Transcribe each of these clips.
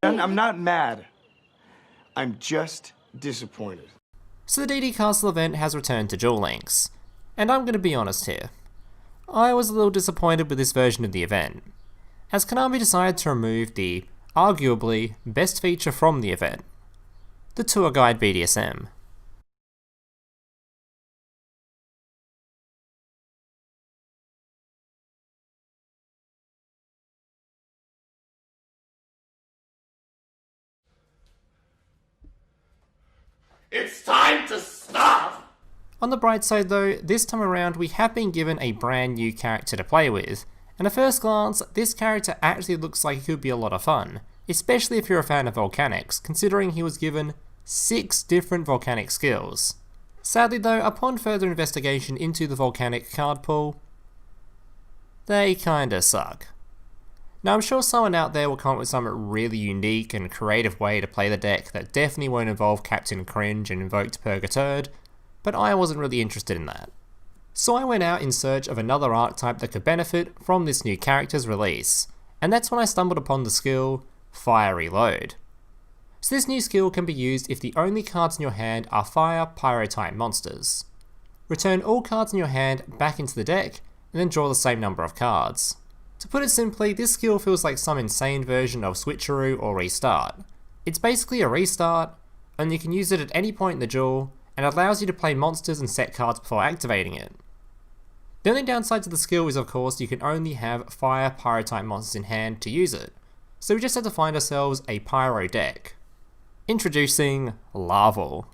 I'm not mad. I'm just disappointed. So the DD Castle event has returned to Duel Links, and I'm going to be honest here. I was a little disappointed with this version of the event, as Konami decided to remove the, arguably, best feature from the event, the Tour Guide BDSM. It's time to stop! On the bright side though, this time around we have been given a brand new character to play with, and at first glance, this character actually looks like he could be a lot of fun, especially if you're a fan of volcanics, considering he was given 6 different volcanic skills. Sadly though, upon further investigation into the volcanic card pool, they kinda suck. Now I'm sure someone out there will come up with some really unique and creative way to play the deck that definitely won't involve Captain Cringe and Invoked Purgaturd, but I wasn't really interested in that. So I went out in search of another archetype that could benefit from this new character's release, and that's when I stumbled upon the skill, Fire Reload. So this new skill can be used if the only cards in your hand are Fire Pyro type monsters. Return all cards in your hand back into the deck, and then draw the same number of cards. To put it simply, this skill feels like some insane version of Switcheroo or Restart. It's basically a restart, and you can use it at any point in the duel, and it allows you to play monsters and set cards before activating it. The only downside to the skill is of course you can only have Fire Pyro type monsters in hand to use it, so we just have to find ourselves a Pyro deck. Introducing Larval.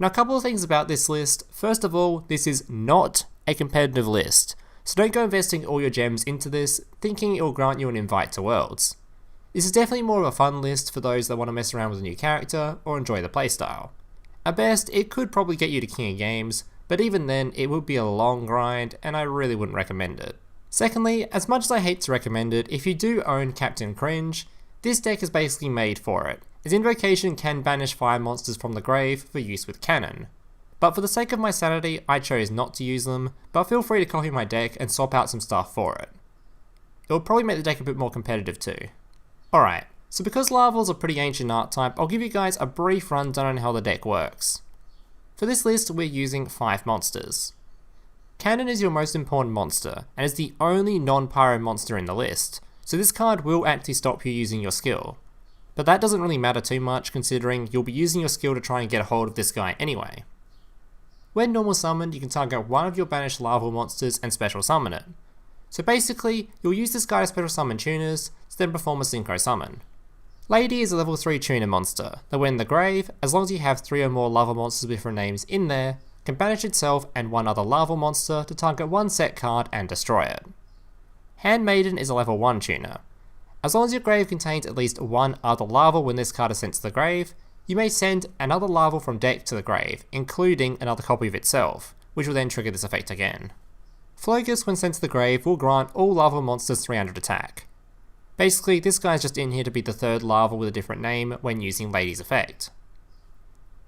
Now a couple of things about this list. First of all, this is not a competitive list, so don't go investing all your gems into this, thinking it will grant you an invite to Worlds. This is definitely more of a fun list for those that want to mess around with a new character or enjoy the playstyle. At best, it could probably get you to King of Games, but even then it would be a long grind and I really wouldn't recommend it. Secondly, as much as I hate to recommend it, if you do own Captain Cringe, this deck is basically made for it, as Invocation can banish fire monsters from the grave for use with Cannon. But for the sake of my sanity, I chose not to use them, but feel free to copy my deck and swap out some stuff for it. It will probably make the deck a bit more competitive too. Alright, so because Larval's a pretty ancient archetype, I'll give you guys a brief rundown on how the deck works. For this list, we're using 5 monsters. Cannon is your most important monster, and is the only non-pyro monster in the list, so this card will actually stop you using your skill. But that doesn't really matter too much considering you'll be using your skill to try and get a hold of this guy anyway. When normal summoned, you can target one of your banished larval monsters and special summon it. So basically, you'll use this guy to special summon tuners, to then perform a synchro summon. Lady is a level 3 tuner monster, that when in the grave, as long as you have 3 or more larval monsters with different names in there, can banish itself and one other larval monster to target one set card and destroy it. Handmaiden is a level 1 tuner. As long as your grave contains at least one other larval when this card is sent to the grave, you may send another larval from deck to the grave, including another copy of itself, which will then trigger this effect again. Phlogis, when sent to the grave, will grant all larval monsters 300 attack. Basically, this guy is just in here to be the third larval with a different name when using Lady's effect.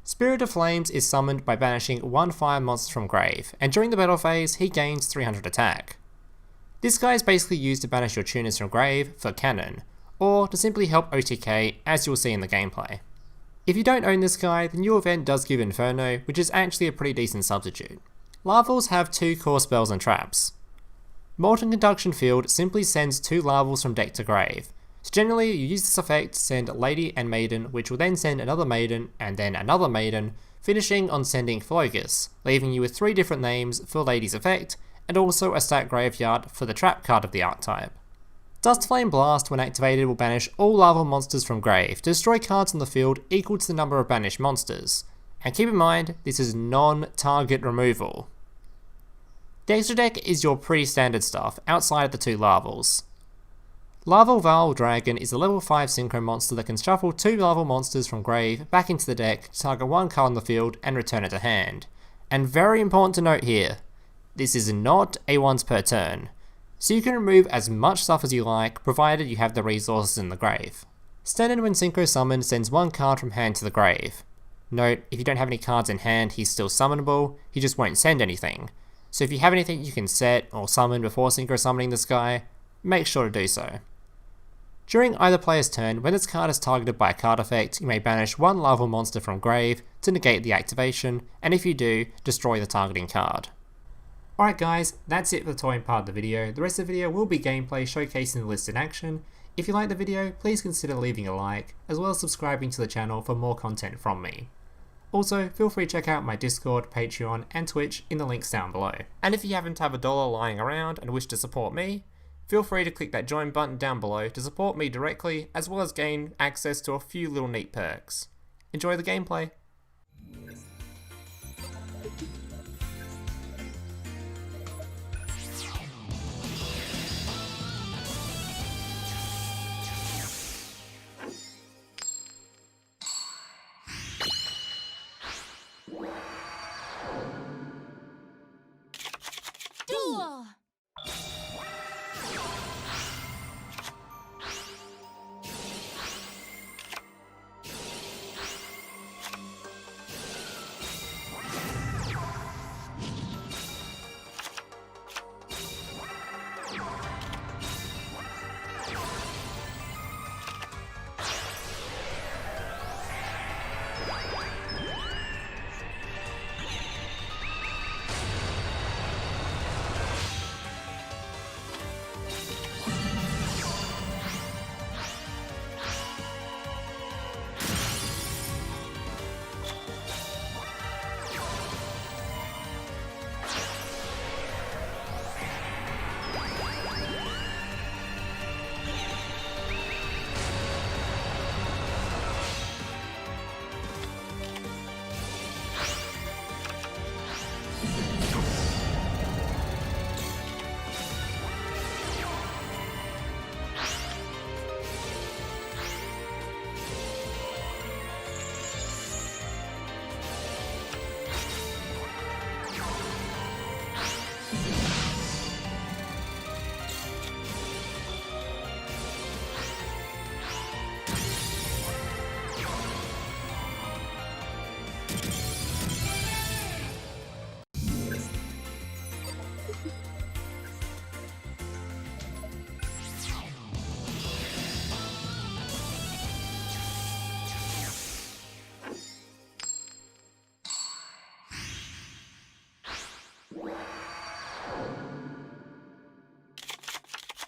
Spirit of Flames is summoned by banishing one fire monster from grave, and during the battle phase, he gains 300 attack. This guy is basically used to banish your tuners from grave for Cannon, or to simply help OTK, as you'll see in the gameplay. If you don't own this guy, the new event does give Inferno, which is actually a pretty decent substitute. Larvals have 2 core spells and traps. Molten Conduction Field simply sends 2 larvals from deck to grave, so generally you use this effect to send Lady and Maiden, which will then send another Maiden, and then another Maiden, finishing on sending Phlogis, leaving you with 3 different names for Lady's effect, and also a stat graveyard for the trap card of the archetype. Dustflame Blast, when activated, will banish all larval monsters from grave to destroy cards on the field equal to the number of banished monsters, and keep in mind, this is non-target removal. The extra deck is your pretty standard stuff, outside of the 2 larvals. Lavalval Dragon is a level 5 synchro monster that can shuffle 2 larval monsters from grave back into the deck to target one card on the field and return it to hand. And very important to note here, this is not a once per turn, so you can remove as much stuff as you like, provided you have the resources in the grave. Stennon, when synchro summoned, sends 1 card from hand to the grave. Note, if you don't have any cards in hand, he's still summonable, he just won't send anything. So if you have anything you can set or summon before synchro summoning this guy, make sure to do so. During either player's turn, when its card is targeted by a card effect, you may banish one larval monster from grave to negate the activation, and if you do, destroy the targeting card. Alright guys, that's it for the toying part of the video. The rest of the video will be gameplay showcasing the list in action. If you liked the video, please consider leaving a like, as well as subscribing to the channel for more content from me. Also, feel free to check out my Discord, Patreon, and Twitch in the links down below. And if you happen to have $1 lying around and wish to support me, feel free to click that join button down below to support me directly, as well as gain access to a few little neat perks. Enjoy the gameplay! Duel!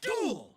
Duel!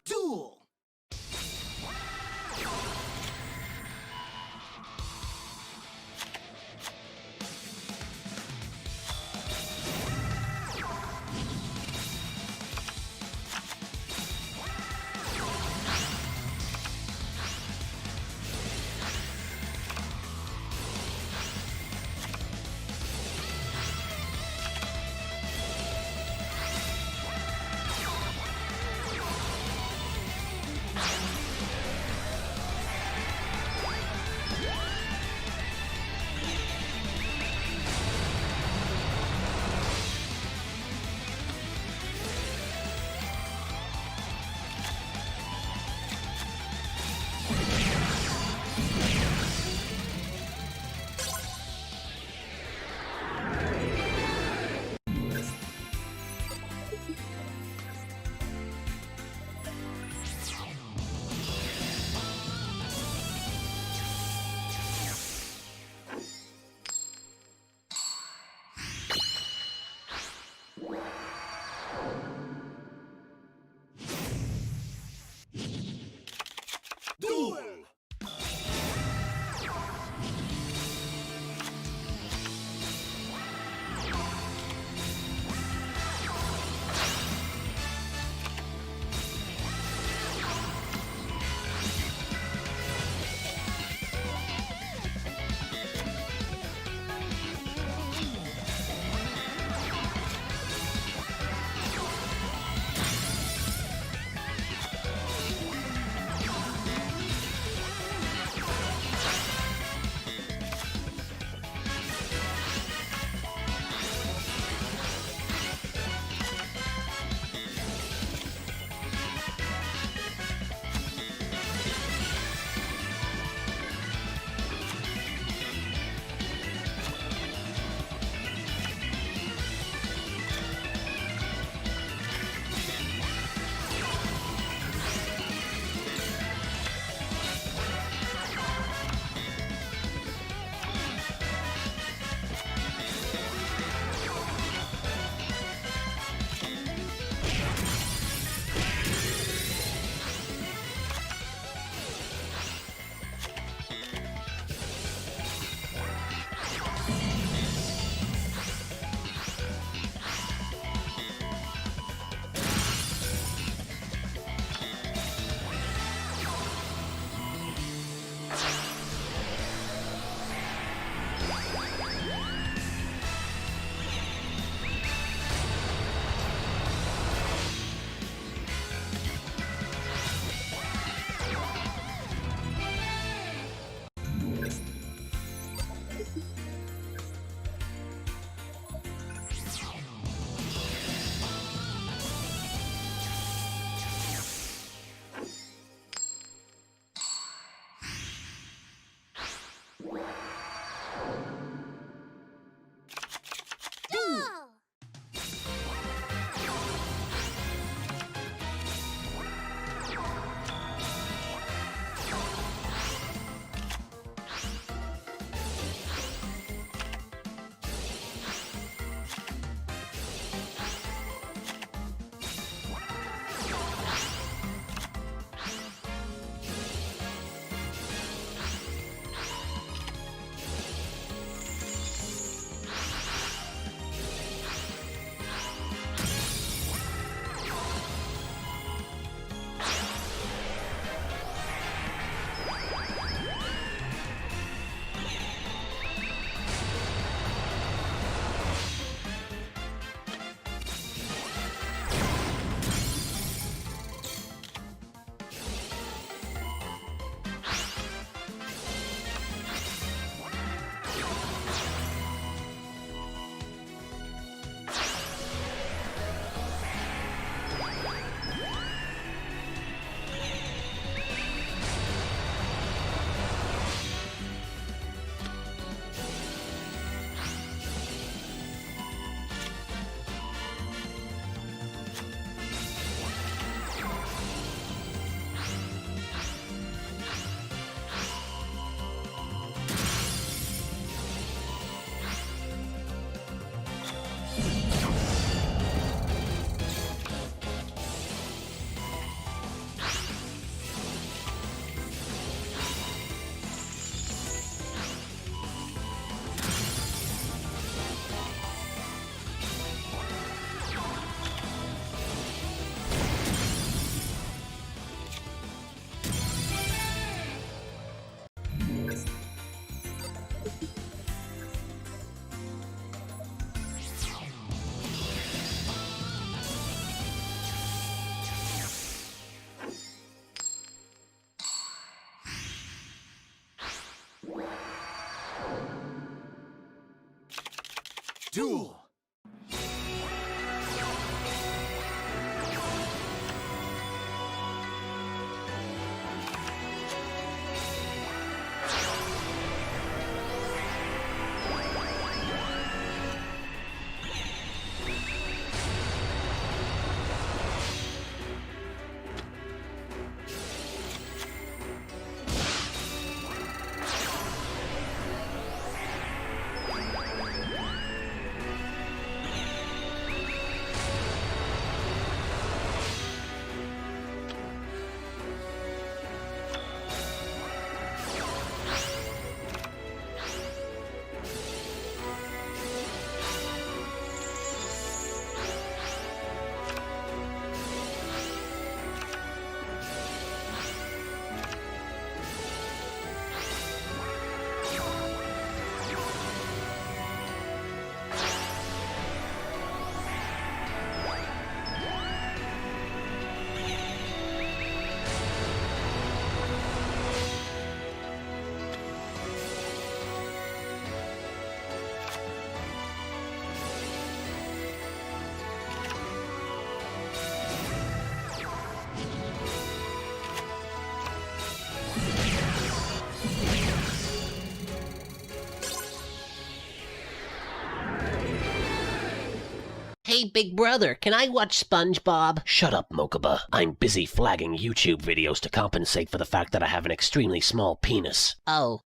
Duel! Duel. Hey, big brother, can I watch SpongeBob? Shut up, Mokuba. I'm busy flagging YouTube videos to compensate for the fact that I have an extremely small penis. Oh.